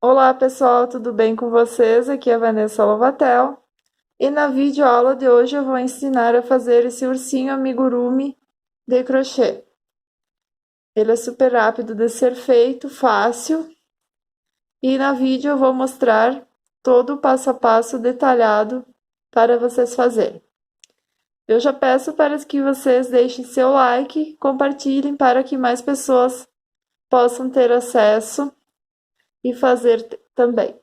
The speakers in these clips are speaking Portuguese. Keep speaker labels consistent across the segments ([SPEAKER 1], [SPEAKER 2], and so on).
[SPEAKER 1] Olá pessoal, tudo bem com vocês? Aqui é a Vanessa Lovatel e na videoaula de hoje eu vou ensinar a fazer esse ursinho amigurumi de crochê. Ele é super rápido de ser feito, fácil, e na vídeo eu vou mostrar todo o passo a passo detalhado para vocês fazerem. Eu já peço para que vocês deixem seu like, compartilhem para que mais pessoas possam ter acesso e fazer também.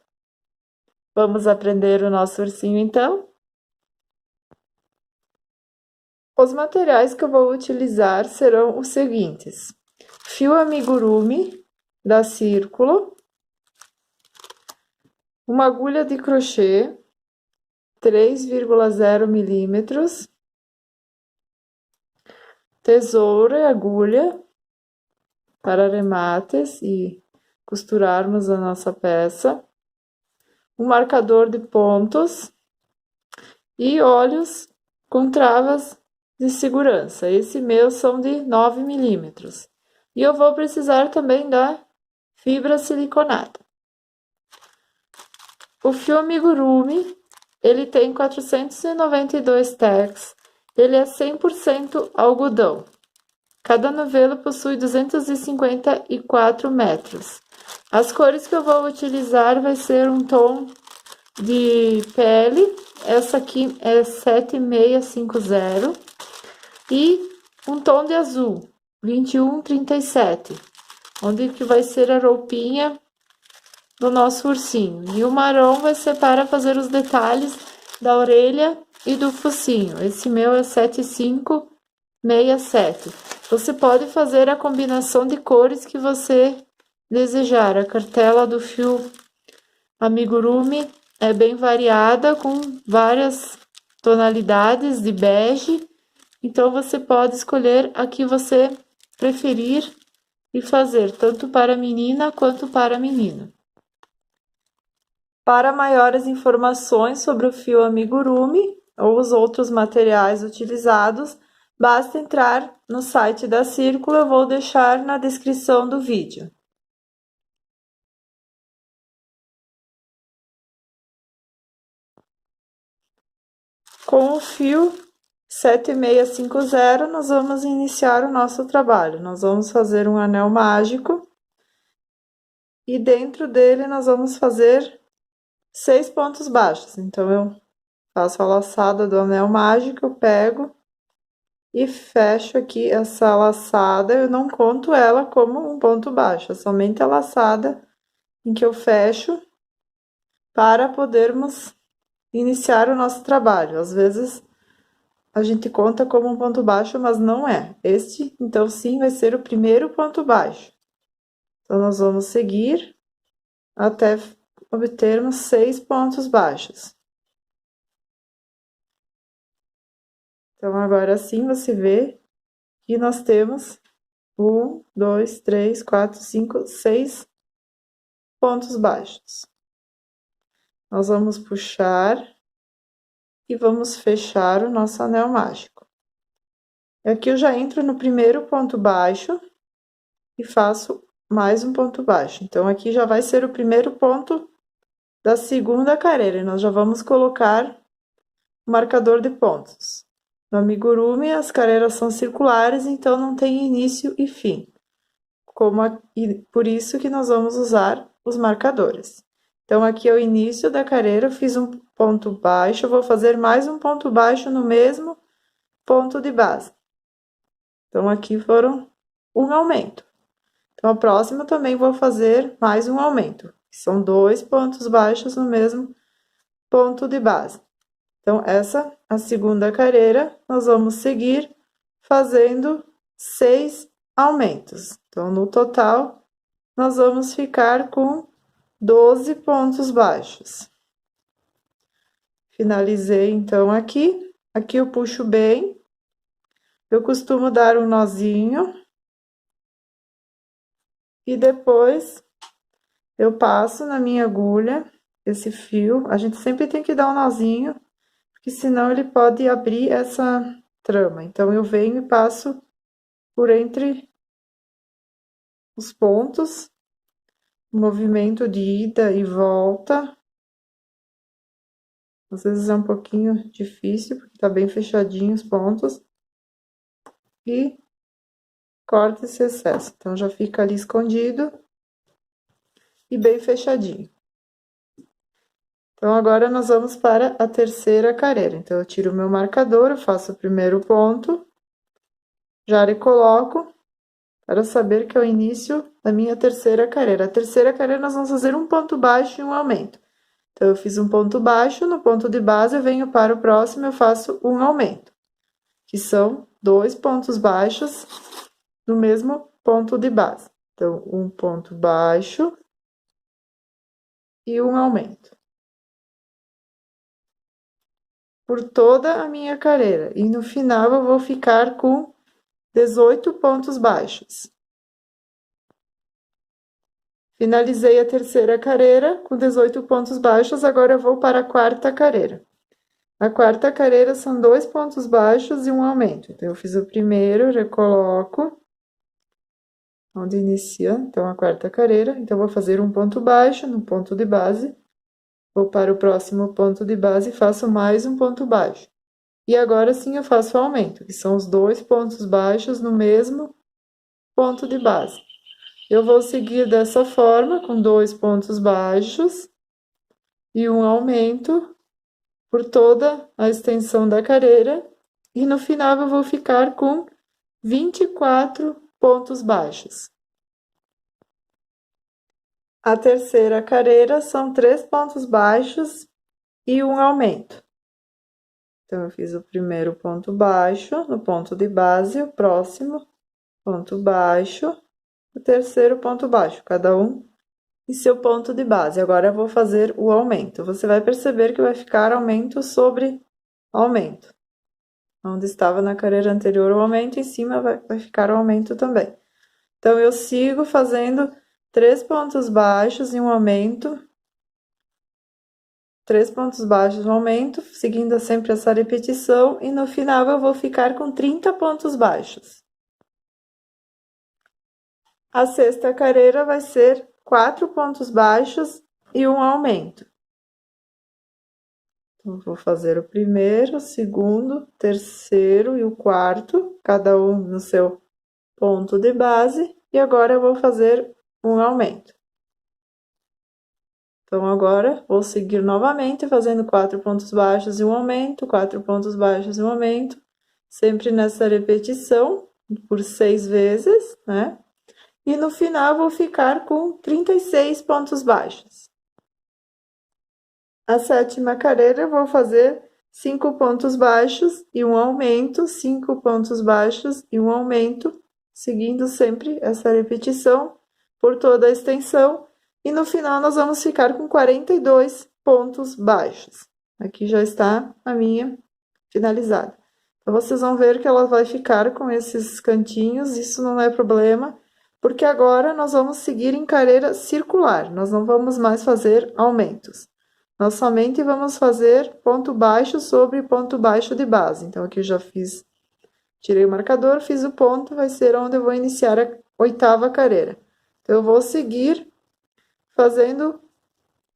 [SPEAKER 1] Vamos aprender o nosso ursinho então? Os materiais que eu vou utilizar serão os seguintes: fio amigurumi da Círculo, uma agulha de crochê 3,0 milímetros, tesoura e agulha para arremates e costurarmos a nossa peça, um marcador de pontos e olhos com travas de segurança. Esse meu são de 9 milímetros. E eu vou precisar também da fibra siliconada. O fio amigurumi, ele tem 492 tacks, ele é 100% algodão. Cada novelo possui 254 metros. As cores que eu vou utilizar vai ser um tom de pele, essa aqui é 7650, e um tom de azul, 2137, onde que vai ser a roupinha do nosso ursinho. E o marrom vai ser para fazer os detalhes da orelha e do focinho. Esse meu é 7567. Você pode fazer a combinação de cores que você desejar. A cartela do fio amigurumi é bem variada, com várias tonalidades de bege. Então, você pode escolher a que você preferir e fazer, tanto para menina quanto para menino. Para maiores informações sobre o fio amigurumi ou os outros materiais utilizados, basta entrar no site da Círculo, eu vou deixar na descrição do vídeo. Com o fio 7650, nós vamos iniciar o nosso trabalho. Nós vamos fazer um anel mágico e dentro dele nós vamos fazer 6 pontos baixos. Então, eu faço a laçada do anel mágico, eu pego e fecho aqui essa laçada. Eu não conto ela como um ponto baixo, é somente a laçada em que eu fecho para podermos iniciar o nosso trabalho. Às vezes a gente conta como um ponto baixo, mas não é. Este, então, sim, vai ser o primeiro ponto baixo. Então, nós vamos seguir até obtermos 6 pontos baixos. Então, agora sim, você vê que nós temos 1, 2, 3, 4, 5, 6 pontos baixos. Nós vamos puxar e vamos fechar o nosso anel mágico. Aqui eu já entro no primeiro ponto baixo e faço mais um ponto baixo. Então, aqui já vai ser o primeiro ponto da segunda carreira, e nós já vamos colocar o marcador de pontos. No amigurumi, as carreiras são circulares, então não tem início e fim. Por isso que nós vamos usar os marcadores. Então, aqui é o início da carreira, eu fiz um ponto baixo, eu vou fazer mais um ponto baixo no mesmo ponto de base. Então, aqui foram um aumento. Então, a próxima também vou fazer mais um aumento. São 2 pontos baixos no mesmo ponto de base. Então, essa, a segunda carreira, nós vamos seguir fazendo 6 aumentos. Então, no total, nós vamos ficar com 12 pontos baixos. Finalizei, então, aqui. Aqui eu puxo bem. Eu costumo dar um nozinho. E depois, eu passo na minha agulha esse fio. A gente sempre tem que dar um nozinho, porque senão ele pode abrir essa trama. Então, eu venho e passo por entre os pontos movimento de ida e volta. Às vezes é um pouquinho difícil, porque tá bem fechadinho os pontos. E corta esse excesso. Então, já fica ali escondido e bem fechadinho. Então, agora nós vamos para a terceira carreira. Então, eu tiro o meu marcador, eu faço o primeiro ponto, já lhe coloco, para saber que é o início da minha terceira carreira. A terceira carreira nós vamos fazer um ponto baixo e um aumento. Então, eu fiz um ponto baixo, no ponto de base eu venho para o próximo, eu faço um aumento, que são 2 pontos baixos no mesmo ponto de base. Então, um ponto baixo e um aumento. Por toda a minha carreira. E no final eu vou ficar com 18 pontos baixos. Finalizei a terceira carreira com 18 pontos baixos, agora eu vou para a quarta carreira. A quarta carreira são 2 pontos baixos e um aumento. Então, eu fiz o primeiro, recoloco, onde inicia, então, a quarta carreira. Então, eu vou fazer um ponto baixo no ponto de base, vou para o próximo ponto de base e faço mais um ponto baixo. E agora sim eu faço o aumento, que são os 2 pontos baixos no mesmo ponto de base. Eu vou seguir dessa forma, com 2 pontos baixos e um aumento por toda a extensão da carreira, e no final eu vou ficar com 24 pontos baixos. A terceira carreira são 3 pontos baixos e um aumento. Então, eu fiz o primeiro ponto baixo no ponto de base, o próximo ponto baixo, o terceiro ponto baixo, cada um em seu ponto de base. Agora eu vou fazer o aumento. Você vai perceber que vai ficar aumento sobre aumento. Onde estava na carreira anterior o aumento, em cima vai ficar o aumento também. Então, eu sigo fazendo 3 pontos baixos e um aumento. 3 pontos baixos, um aumento, seguindo sempre essa repetição, e no final eu vou ficar com 30 pontos baixos. A sexta carreira vai ser 4 pontos baixos e um aumento. Então, vou fazer o primeiro, o segundo, terceiro e o quarto, cada um no seu ponto de base, e agora eu vou fazer um aumento. Então, agora vou seguir novamente fazendo 4 pontos baixos e um aumento, 4 pontos baixos e um aumento, sempre nessa repetição, por 6 vezes, né? E no final vou ficar com 36 pontos baixos. A sétima carreira eu vou fazer 5 pontos baixos e um aumento, 5 pontos baixos e um aumento, seguindo sempre essa repetição por toda a extensão. E no final nós vamos ficar com 42 pontos baixos. Aqui já está a minha finalizada. Então, vocês vão ver que ela vai ficar com esses cantinhos, isso não é problema, porque agora nós vamos seguir em carreira circular, nós não vamos mais fazer aumentos. Nós somente vamos fazer ponto baixo sobre ponto baixo de base. Então, aqui eu já fiz, tirei o marcador, fiz o ponto, vai ser onde eu vou iniciar a oitava carreira. Então, eu vou seguir fazendo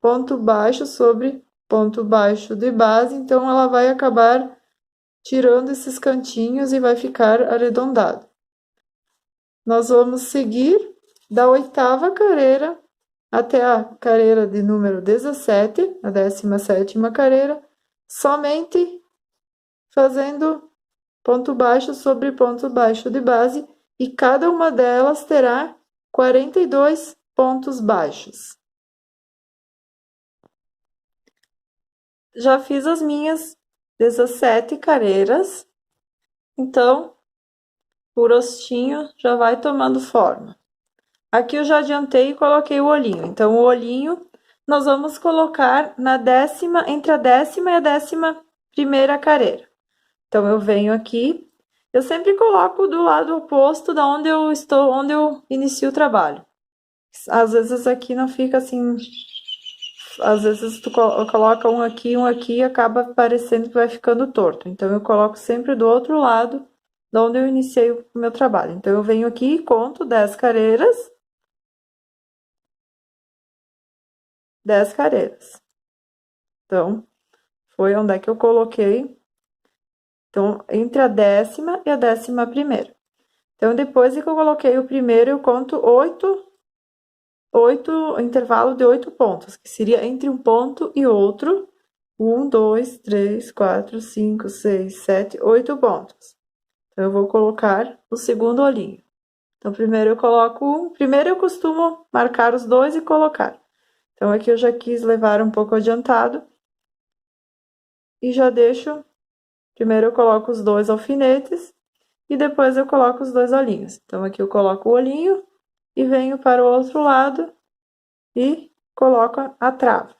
[SPEAKER 1] ponto baixo sobre ponto baixo de base, então ela vai acabar tirando esses cantinhos e vai ficar arredondado. Nós vamos seguir da oitava carreira até a carreira de número 17, a 17ª carreira, somente fazendo ponto baixo sobre ponto baixo de base, e cada uma delas terá 42 pontos baixos. Já fiz as minhas 17 carreiras, então o rostinho já vai tomando forma. Aqui eu já adiantei e coloquei o olhinho, então o olhinho nós vamos colocar entre a 10ª e a 11ª carreira. Então, eu venho aqui, eu sempre coloco do lado oposto da onde eu estou, onde eu inicio o trabalho. Às vezes aqui não fica assim, às vezes tu coloca um aqui e acaba parecendo que vai ficando torto. Então, eu coloco sempre do outro lado de onde eu iniciei o meu trabalho. Então, eu venho aqui e conto 10 carreiras. 10 carreiras. Então, foi onde é que eu coloquei. Então, entre a 10ª e a 11ª. Então, depois que eu coloquei o primeiro, eu conto 8 intervalo de 8 pontos, que seria entre um ponto e outro. 1, 2, 3, 4, 5, 6, 7, 8 pontos. Então, eu vou colocar o segundo olhinho. Então, primeiro eu coloco um. Primeiro eu costumo marcar os dois e colocar. Então, aqui eu já quis levar um pouco adiantado. E já deixo. Primeiro eu coloco os dois alfinetes. E depois eu coloco os dois olhinhos. Então, aqui eu coloco o olhinho. E venho para o outro lado. E coloco a trava.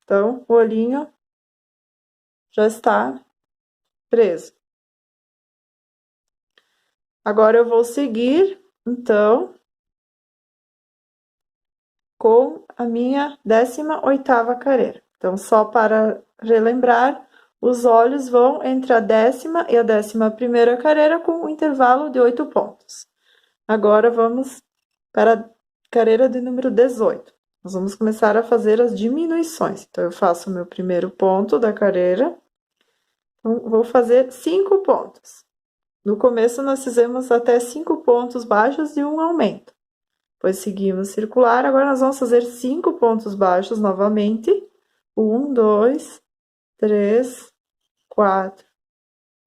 [SPEAKER 1] Então, o olhinho já está preso. Agora, eu vou seguir, então, com a minha 18ª carreira. Então, só para relembrar, os olhos vão entre a 10ª e a 11ª carreira com um intervalo de 8 pontos. Agora, vamos para a carreira de número 18. Nós vamos começar a fazer as diminuições. Então, eu faço o meu primeiro ponto da carreira. Então, vou fazer 5 pontos. No começo, nós fizemos até 5 pontos baixos e um aumento. Depois, seguimos circular. Agora, nós vamos fazer 5 pontos baixos novamente. 1, 2, 3, 4,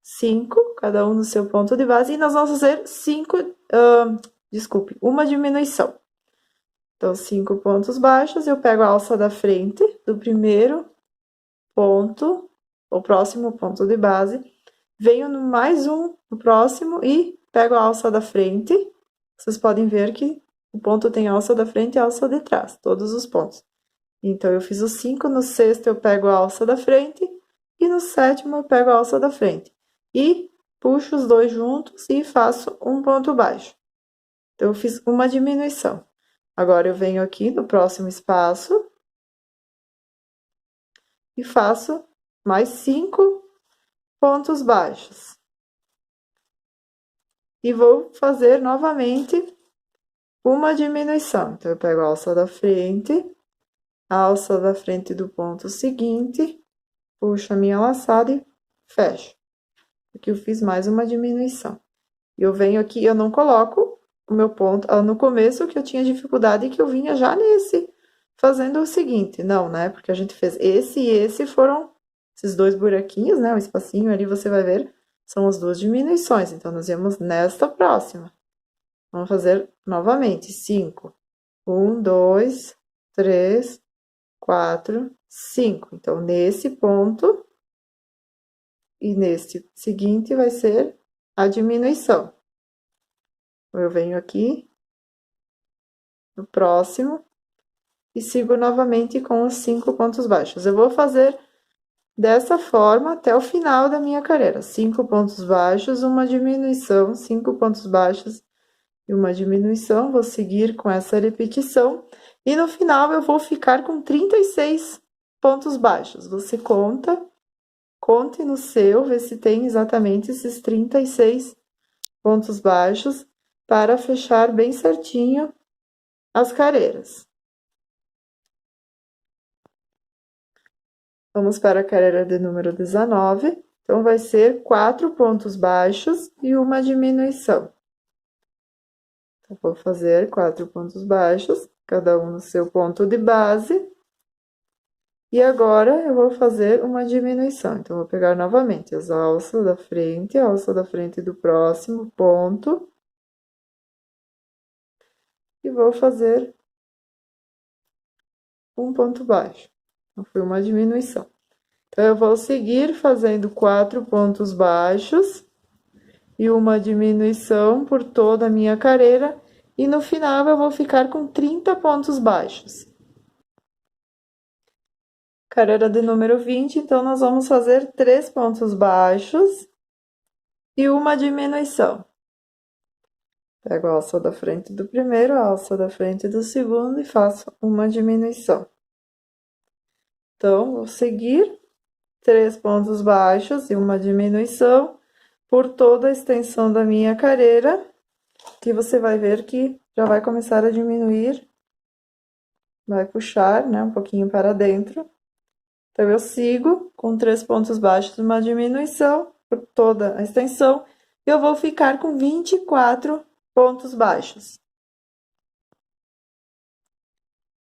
[SPEAKER 1] 5, cada um no seu ponto de base. E nós vamos fazer uma diminuição. Então, 5 pontos baixos, eu pego a alça da frente do primeiro ponto, o próximo ponto de base, venho no mais um, no próximo, e pego a alça da frente. Vocês podem ver que o ponto tem alça da frente e alça de trás, todos os pontos. Então, eu fiz os 5, no sexto eu pego a alça da frente, e no sétimo eu pego a alça da frente. E puxo os dois juntos e faço um ponto baixo. Então, eu fiz uma diminuição. Agora, eu venho aqui no próximo espaço e faço mais 5 pontos baixos. E vou fazer novamente uma diminuição. Então, eu pego a alça da frente do ponto seguinte, puxo a minha laçada e fecho. Aqui eu fiz mais uma diminuição. E eu venho aqui, eu não coloco o meu ponto no começo, que eu tinha dificuldade, que eu vinha já nesse, fazendo o seguinte. Não, né? Porque a gente fez esse e esse foram esses dois buraquinhos, né? O espacinho ali, você vai ver, são as duas diminuições. Então, nós íamos nesta próxima. Vamos fazer novamente. 5. 1, 2, 3, 4, 5. Então, nesse ponto e nesse seguinte vai ser a diminuição. Eu venho aqui no próximo e sigo novamente com os 5 pontos baixos. Eu vou fazer dessa forma até o final da minha carreira. 5 pontos baixos, uma diminuição, 5 pontos baixos e uma diminuição. Vou seguir com essa repetição. E no final eu vou ficar com 36 pontos baixos. Você conte no seu, vê se tem exatamente esses 36 pontos baixos para fechar bem certinho as carreiras. Vamos para a carreira de número 19. Então, vai ser 4 pontos baixos e uma diminuição. Então, vou fazer 4 pontos baixos, cada um no seu ponto de base. E agora, eu vou fazer uma diminuição. Então, vou pegar novamente as alças da frente, a alça da frente do próximo ponto. E vou fazer um ponto baixo. Então, foi uma diminuição. Então, eu vou seguir fazendo 4 pontos baixos e uma diminuição por toda a minha carreira. E no final, eu vou ficar com 30 pontos baixos. Carreira de número 20, então, nós vamos fazer 3 pontos baixos e uma diminuição. Pego a alça da frente do primeiro, a alça da frente do segundo e faço uma diminuição. Então, vou seguir 3 pontos baixos e uma diminuição por toda a extensão da minha carreira, que você vai ver que já vai começar a diminuir, vai puxar, né, um pouquinho para dentro. Então, eu sigo com 3 pontos baixos, uma diminuição por toda a extensão, e eu vou ficar com 24 pontos baixos.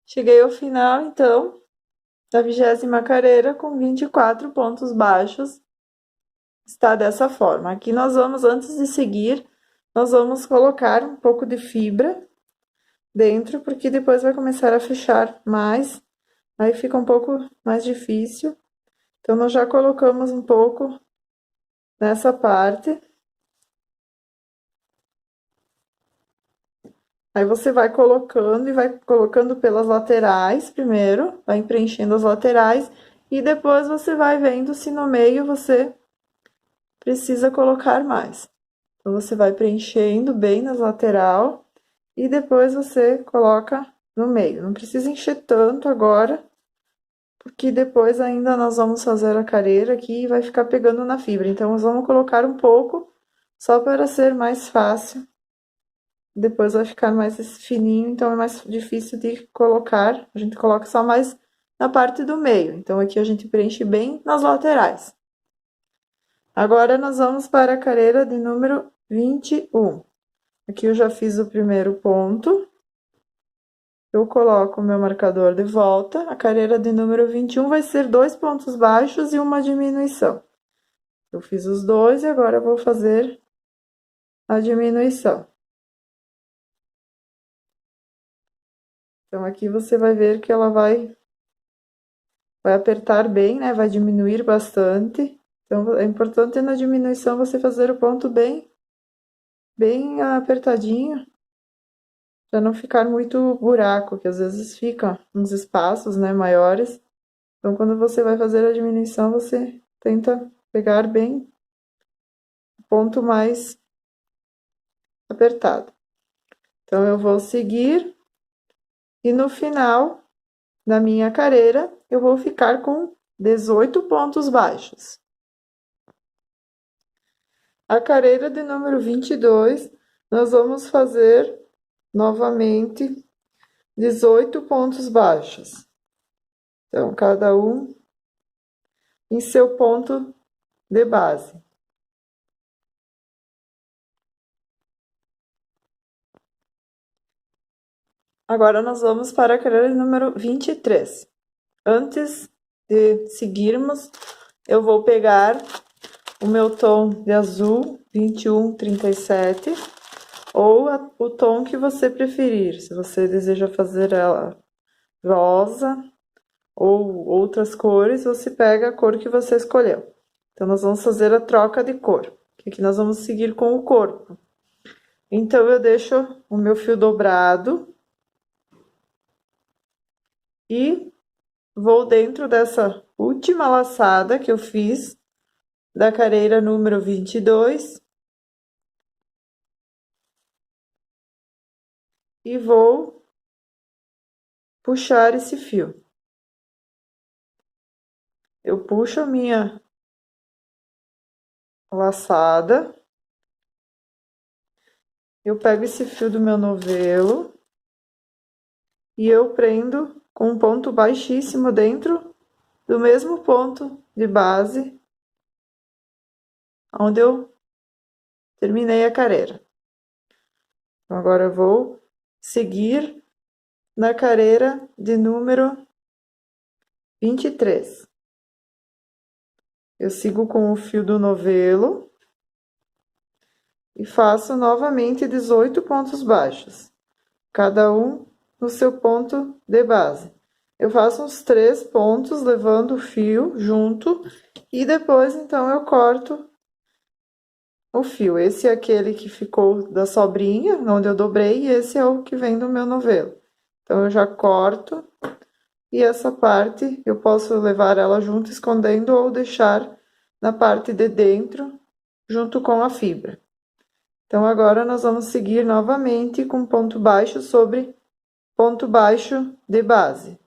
[SPEAKER 1] Cheguei ao final, então, da 20ª carreira com 24 pontos baixos. Está dessa forma. Aqui nós vamos, antes de seguir, nós vamos colocar um pouco de fibra dentro, porque depois vai começar a fechar mais, aí fica um pouco mais difícil. Então, nós já colocamos um pouco nessa parte. Aí você vai colocando e vai colocando pelas laterais primeiro, vai preenchendo as laterais e depois você vai vendo se no meio você precisa colocar mais. Então, você vai preenchendo bem nas lateral e depois você coloca no meio. Não precisa encher tanto agora, porque depois ainda nós vamos fazer a careira aqui e vai ficar pegando na fibra. Então, nós vamos colocar um pouco, só para ser mais fácil. Depois vai ficar mais fininho, então é mais difícil de colocar. A gente coloca só mais na parte do meio. Então, aqui a gente preenche bem nas laterais. Agora, nós vamos para a careira de número 21. Aqui eu já fiz o primeiro ponto. Eu coloco o meu marcador de volta. A careira de número 21 vai ser 2 pontos baixos e uma diminuição. Eu fiz os dois e agora eu vou fazer a diminuição. Então, aqui você vai ver que ela vai apertar bem, né? Vai diminuir bastante. Então, é importante na diminuição você fazer o ponto bem apertadinho, para não ficar muito buraco, que às vezes fica uns espaços, né, maiores. Então, quando você vai fazer a diminuição, você tenta pegar bem o ponto mais apertado. Então, eu vou seguir e no final da minha careira, eu vou ficar com 18 pontos baixos. A careira de número 22, nós vamos fazer novamente 18 pontos baixos. Então, cada um em seu ponto de base. Agora, nós vamos para a careira número 23. Antes de seguirmos, eu vou pegar o meu tom de azul 2137 ou o tom que você preferir. Se você deseja fazer ela rosa ou outras cores, você pega a cor que você escolheu. Então, nós vamos fazer a troca de cor, que aqui nós vamos seguir com o corpo. Então, eu deixo o meu fio dobrado e vou dentro dessa última laçada que eu fiz da careira número 22 e vou puxar esse fio. Eu puxo a minha laçada, eu pego esse fio do meu novelo e eu prendo com um ponto baixíssimo dentro do mesmo ponto de base onde eu terminei a careira. Então, agora eu vou seguir na careira de número 23. Eu sigo com o fio do novelo e faço novamente 18 pontos baixos, cada um no seu ponto de base. Eu faço uns 3 pontos levando o fio junto e depois, então, eu corto o fio. Esse é aquele que ficou da sobrinha, onde eu dobrei, e esse é o que vem do meu novelo. Então, eu já corto e essa parte eu posso levar ela junto, escondendo ou deixar na parte de dentro, junto com a fibra. Então, agora nós vamos seguir novamente com ponto baixo sobre ponto baixo de base.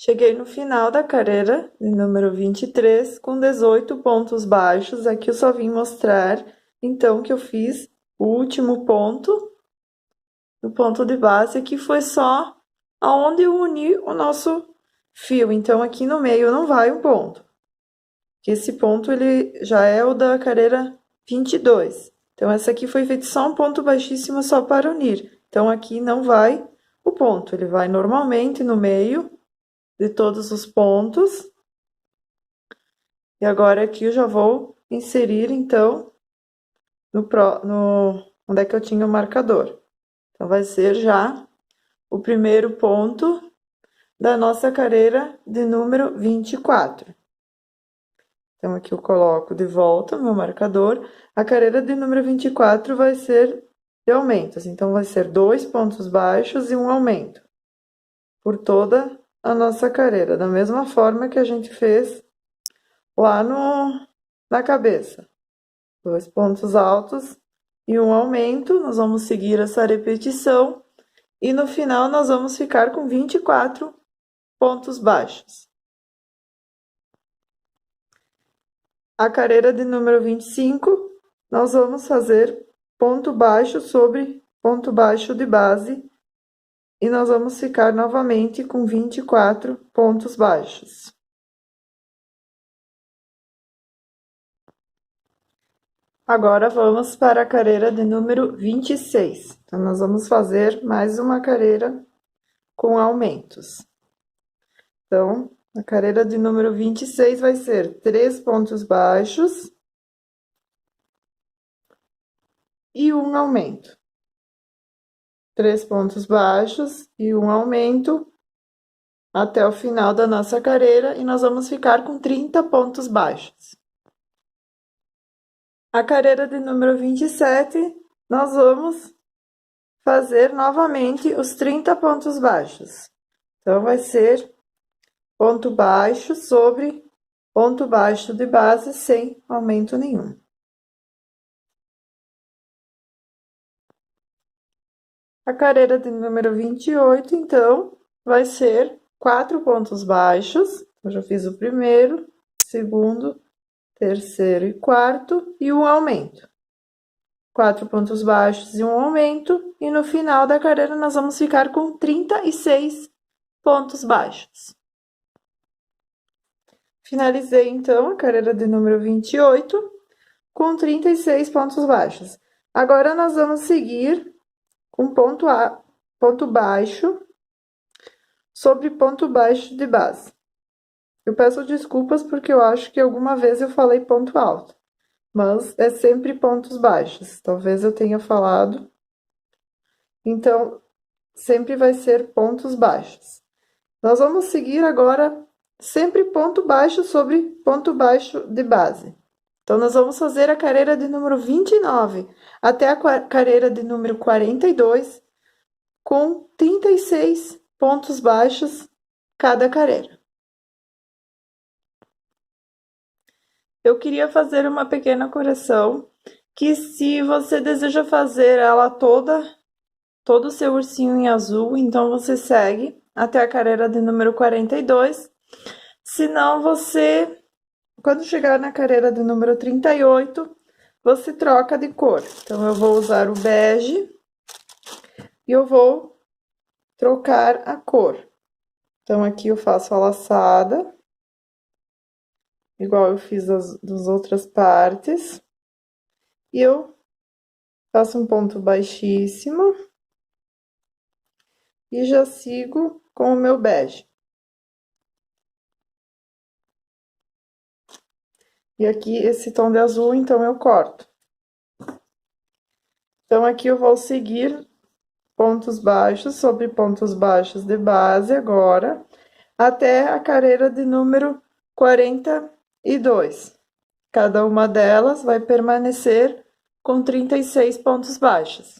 [SPEAKER 1] Cheguei no final da carreira de número 23 com 18 pontos baixos. Aqui eu só vim mostrar, então, que eu fiz o último ponto, o ponto de base, aqui foi só aonde eu uni o nosso fio. Então, aqui no meio não vai um ponto. Esse ponto, ele já é o da carreira 22. Então, essa aqui foi feito só um ponto baixíssimo só para unir. Então, aqui não vai o ponto, ele vai normalmente no meio de todos os pontos. E agora aqui eu já vou inserir, então, onde é que eu tinha o marcador. Então, vai ser já o primeiro ponto da nossa carreira de número 24. Então, aqui eu coloco de volta o meu marcador. A carreira de número 24 vai ser de aumentos. Então, vai ser 2 pontos baixos e um aumento por toda a nossa carreira, da mesma forma que a gente fez lá na cabeça. 2 pontos altos e um aumento. Nós vamos seguir essa repetição e no final nós vamos ficar com 24 pontos baixos. A carreira de número 25, nós vamos fazer ponto baixo sobre ponto baixo de base e nós vamos ficar novamente com 24 pontos baixos. Agora vamos para a carreira de número 26. Então, nós vamos fazer mais uma carreira com aumentos. Então, a carreira de número 26 vai ser 3 pontos baixos e um aumento. 3 pontos baixos e um aumento até o final da nossa carreira e nós vamos ficar com 30 pontos baixos. A carreira de número 27, nós vamos fazer novamente os 30 pontos baixos. Então, vai ser ponto baixo sobre ponto baixo de base sem aumento nenhum. A carreira de número 28, então, vai ser 4 pontos baixos. Eu já fiz o primeiro, segundo, terceiro e quarto, e um aumento. 4 pontos baixos e um aumento, e no final da carreira nós vamos ficar com 36 pontos baixos. Finalizei, então, a carreira de número 28 com 36 pontos baixos. Agora, nós vamos seguir com ponto baixo sobre ponto baixo de base. Eu peço desculpas porque eu acho que alguma vez eu falei ponto alto, mas é sempre pontos baixos. Talvez eu tenha falado. Então, sempre vai ser pontos baixos. Nós vamos seguir agora sempre ponto baixo sobre ponto baixo de base. Então, nós vamos fazer a carreira de número 29 até a carreira de número 42 com 36 pontos baixos cada carreira. Eu queria fazer uma pequena correção, que se você deseja fazer ela todo o seu ursinho em azul, então você segue até a carreira de número 42. Senão você, quando chegar na carreira de número 38, você troca de cor. Então, eu vou usar o bege e eu vou trocar a cor. Então, aqui eu faço a laçada, igual eu fiz das outras partes. E eu faço um ponto baixíssimo e já sigo com o meu bege. E aqui, esse tom de azul, então, eu corto. Então, aqui eu vou seguir pontos baixos sobre pontos baixos de base agora, até a carreira de número 42. Cada uma delas vai permanecer com 36 pontos baixos.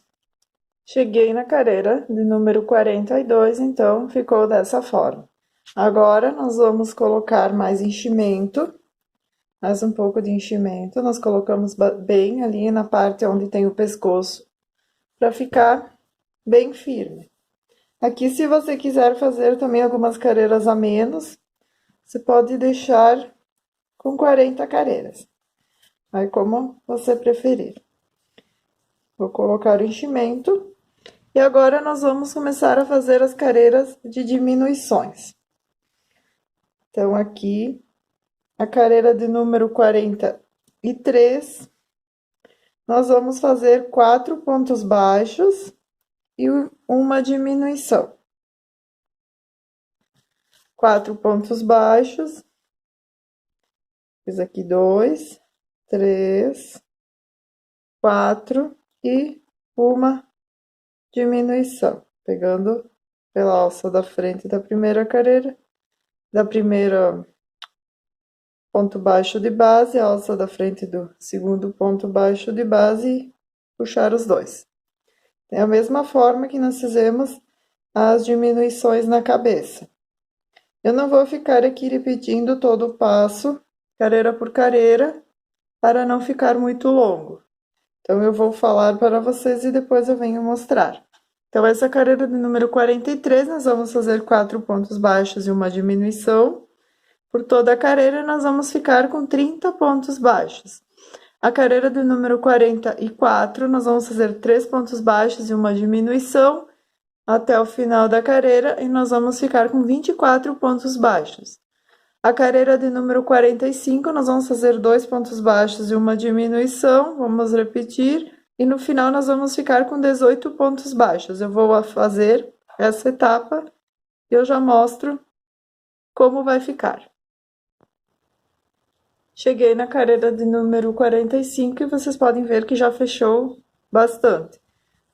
[SPEAKER 1] Cheguei na carreira de número 42, então, ficou dessa forma. Agora, nós vamos colocar mais enchimento, mais um pouco de enchimento. Nós colocamos bem ali na parte onde tem o pescoço, para ficar bem firme. Aqui, se você quiser fazer também algumas carreiras a menos, você pode deixar com 40 carreiras. Aí, como você preferir. Vou colocar o enchimento. E agora nós vamos começar a fazer as carreiras de diminuições. Então, aqui, a carreira de número 43, nós vamos fazer 4 pontos baixos e uma diminuição. 4 pontos baixos, fiz aqui 2, 3, 4 e uma diminuição, pegando pela alça da frente da primeira carreira, da primeira ponto baixo de base, a alça da frente do segundo ponto baixo de base e puxar os dois. É a mesma forma que nós fizemos as diminuições na cabeça. Eu não vou ficar aqui repetindo todo o passo, carreira por carreira, para não ficar muito longo. Então, eu vou falar para vocês e depois eu venho mostrar. Então, essa carreira de número 43, nós vamos fazer 4 pontos baixos e uma diminuição. Por toda a carreira, nós vamos ficar com 30 pontos baixos. A carreira de número 44, nós vamos fazer 3 pontos baixos e uma diminuição até o final da carreira e nós vamos ficar com 24 pontos baixos. A carreira de número 45, nós vamos fazer 2 pontos baixos e uma diminuição, vamos repetir, e no final nós vamos ficar com 18 pontos baixos. Eu vou fazer essa etapa e eu já mostro como vai ficar. Cheguei na carreira de número 45 e vocês podem ver que já fechou bastante.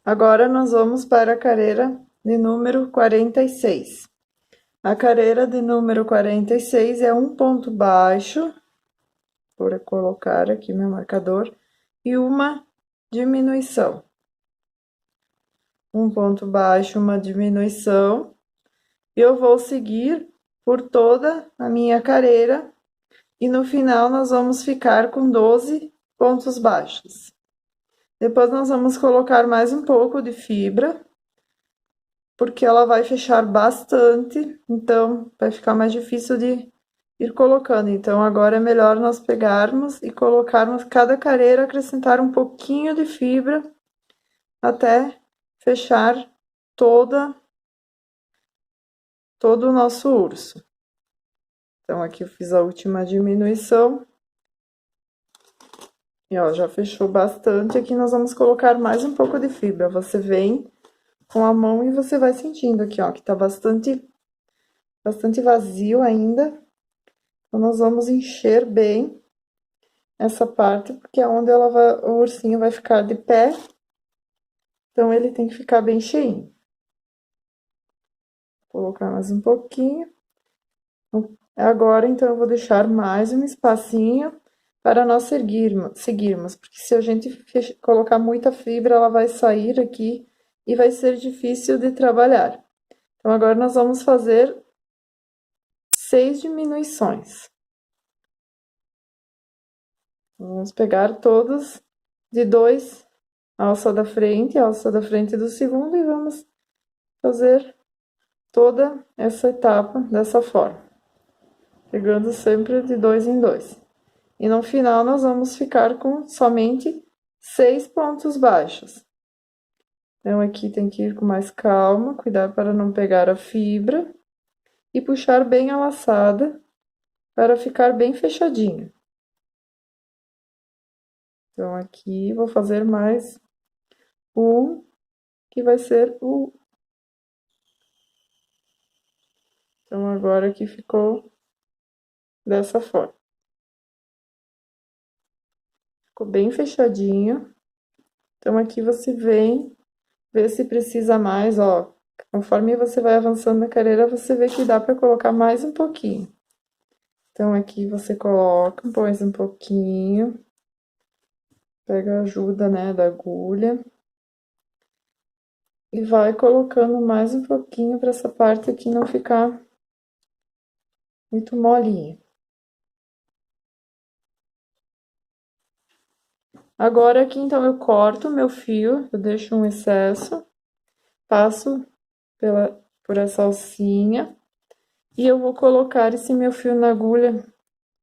[SPEAKER 1] Agora nós vamos para a carreira de número 46. A carreira de número 46 é um ponto baixo, vou colocar aqui meu marcador, e uma diminuição. Um ponto baixo, uma diminuição. E eu vou seguir por toda a minha carreira e no final nós vamos ficar com 12 pontos baixos. Depois nós vamos colocar mais um pouco de fibra, porque ela vai fechar bastante, então vai ficar mais difícil de ir colocando. Então, agora é melhor nós pegarmos e colocarmos cada carreira, acrescentar um pouquinho de fibra até fechar todo o nosso urso. Então, aqui eu fiz a última diminuição. E, ó, já fechou bastante. Aqui nós vamos colocar mais um pouco de fibra. Você vem com a mão e você vai sentindo aqui, ó, que tá bastante vazio ainda. Então, nós vamos encher bem essa parte, porque é onde o ursinho vai ficar de pé. Então, ele tem que ficar bem cheinho. Vou colocar mais um pouquinho. Agora, então, eu vou deixar mais um espacinho para nós seguirmos, porque se a gente colocar muita fibra, ela vai sair aqui e vai ser difícil de trabalhar. Então, agora nós vamos fazer 6 diminuições. Vamos pegar todos de 2, a alça da frente do segundo, e vamos fazer toda essa etapa dessa forma, pegando sempre de 2 em 2. E no final nós vamos ficar com somente 6 pontos baixos. Então, aqui tem que ir com mais calma, cuidar para não pegar a fibra e puxar bem a laçada para ficar bem fechadinho. Então, aqui vou fazer mais um, que vai ser o... Então, agora aqui ficou dessa forma. Ficou bem fechadinho. Então, aqui você vem ver se precisa mais, ó. Conforme você vai avançando na carreira, você vê que dá para colocar mais um pouquinho. Então, aqui você coloca, põe um pouquinho. Pega a ajuda, né, da agulha. E vai colocando mais um pouquinho para essa parte aqui não ficar muito molinha. Agora, aqui, então, eu corto o meu fio, eu deixo um excesso, passo por essa alcinha. E eu vou colocar esse meu fio na agulha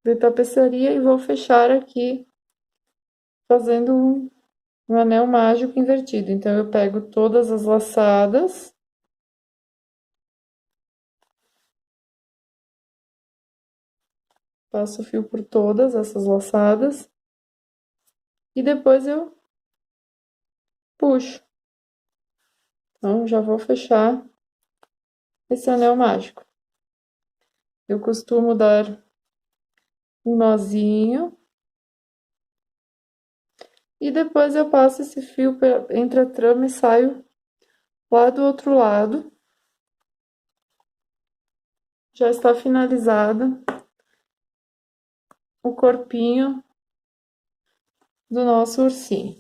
[SPEAKER 1] de tapeçaria e vou fechar aqui, fazendo um anel mágico invertido. Então, eu pego todas as laçadas. Passo o fio por todas essas laçadas. E depois eu puxo. Então, já vou fechar esse anel mágico. Eu costumo dar um nozinho. E depois eu passo esse fio entre a trama e saio lá do outro lado. Já está finalizado o corpinho do nosso ursinho.